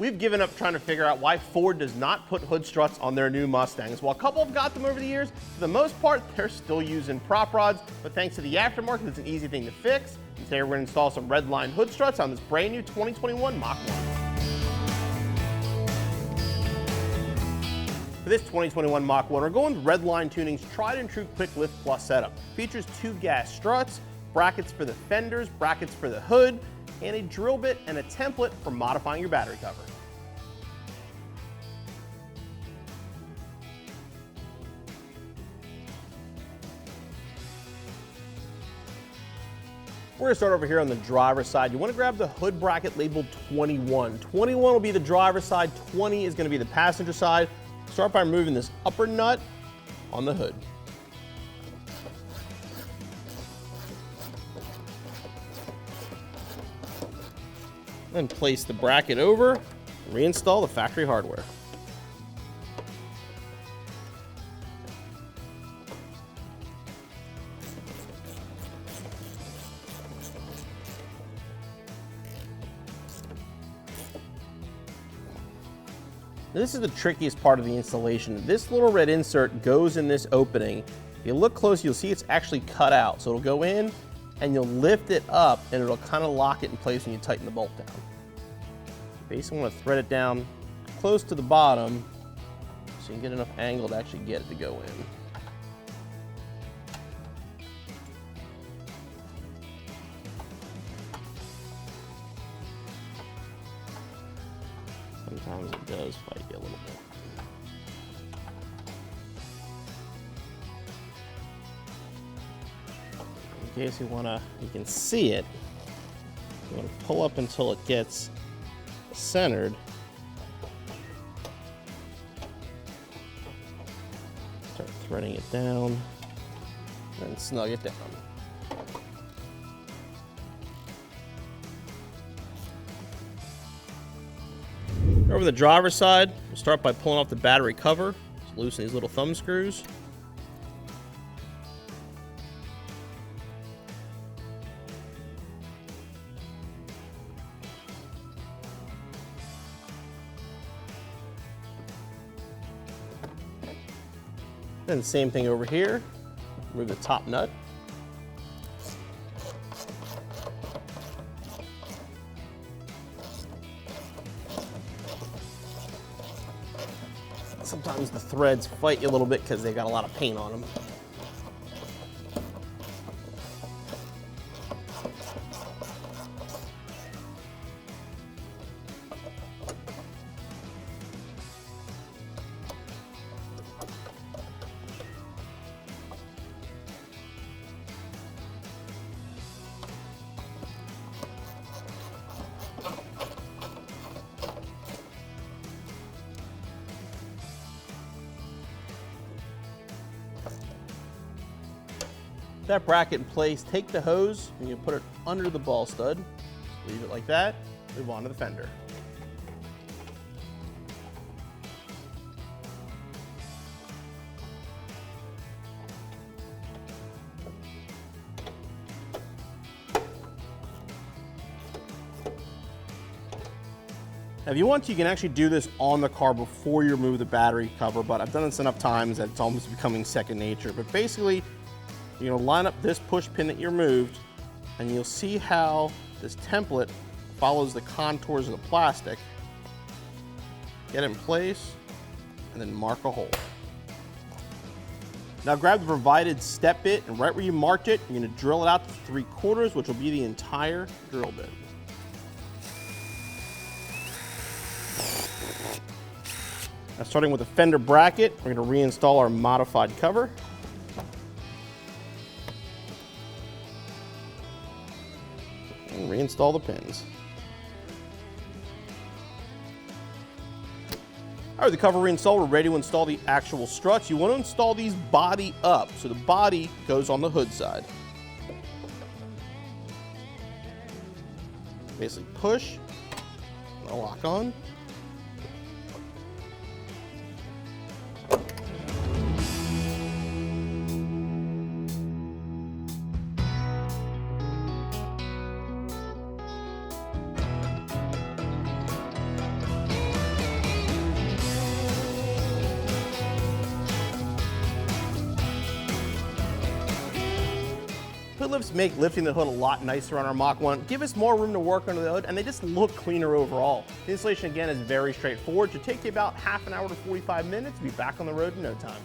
We've given up trying to figure out why Ford does not put hood struts on their new Mustangs. While a couple have got them over the years, for the most part, they're still using prop rods, but thanks to the aftermarket, it's an easy thing to fix. And today we're going to install some Redline hood struts on this brand new 2021 Mach 1. For this 2021 Mach 1, we're going with Redline Tuning's tried and true Quick Lift Plus setup. Features 2 gas struts, brackets for the fenders, brackets for the hood, and a drill bit and a template for modifying your battery cover. We're gonna start over here on the driver's side. You wanna grab the hood bracket labeled 21. 21 will be the driver's side, 20 is gonna be the passenger side. Start by removing this upper nut on the hood. Then place the bracket over and reinstall the factory hardware. This is the trickiest part of the installation. This little red insert goes in this opening. If you look close, you'll see it's actually cut out. So it'll go in and you'll lift it up and it'll kind of lock it in place when you tighten the bolt down. Basically want to thread it down close to the bottom so you can get enough angle to actually get it to go in. Sometimes it does fight you a little bit. In case you can see it, you want to pull up until it gets centered. Start threading it down and snug it down. Over the driver's side, we'll start by pulling off the battery cover. Just loosen these little thumb screws. Then the same thing over here. Remove the top nut. Sometimes the threads fight you a little bit because they got a lot of paint on them. That bracket in place, take the hose and you put it under the ball stud. Leave it like that, move on to the fender. Now, if you want to, you can actually do this on the car before you remove the battery cover, but I've done this enough times that it's almost becoming second nature. But basically, you're gonna line up this push pin that you removed, and you'll see how this template follows the contours of the plastic. Get it in place, and then mark a hole. Now grab the provided step bit, and right where you marked it, you're gonna drill it out to 3/4, which will be the entire drill bit. Now starting with the fender bracket, we're gonna reinstall our modified cover. And reinstall the pins. All right, the cover reinstalled, we're ready to install the actual struts. You want to install these body up, so the body goes on the hood side. Basically push, and I'll lock on. Hood lifts make lifting the hood a lot nicer on our Mach 1, give us more room to work under the hood, and they just look cleaner overall. The installation again is very straightforward. It should take you about half an hour to 45 minutes. Be back on the road in no time.